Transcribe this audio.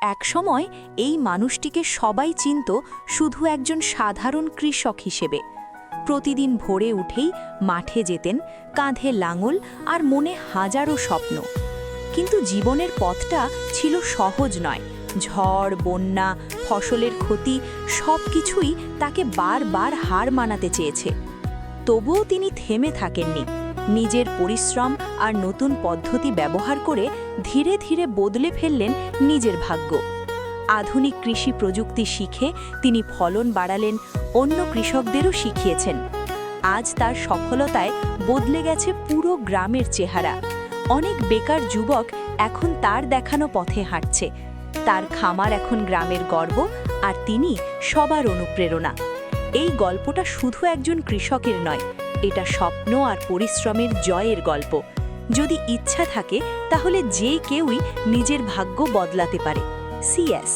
একসময় এই মানুষটিকে সবাই চিনত শুধু একজন সাধারণ কৃষক হিসেবে। প্রতিদিন ভোরে উঠেই মাঠে যেতেন, কাঁধে লাঙল আর মনে হাজারো স্বপ্ন। কিন্তু জীবনের পথটা ছিল সহজ নয়। ঝড়, বন্যা, ফসলের ক্ষতি সবকিছুই তাকে বারবার হার মানাতে চেয়েছে। তবুও তিনি থেমে থাকেননি। নিজের পরিশ্রম আর নতুন পদ্ধতি ব্যবহার করে ধীরে ধীরে বদলে ফেললেন নিজের ভাগ্য। আধুনিক কৃষি প্রযুক্তি শিখে তিনি ফলন বাড়ালেন, অন্য কৃষকদেরও শিখিয়েছেন। আজ তার সফলতায় বদলে গেছে পুরো গ্রামের চেহারা। অনেক বেকার যুবক এখন তার দেখানো পথে হাঁটছে। তার খামার এখন গ্রামের গর্ব, আর তিনি সবার অনুপ্রেরণা। এই গল্পটা শুধু একজন কৃষকের নয়, এটা স্বপ্ন আর পরিশ্রমের জয়ের গল্প। যদি ইচ্ছা থাকে তাহলে যে কেউই নিজের ভাগ্য বদলাতে পারে। সিএস।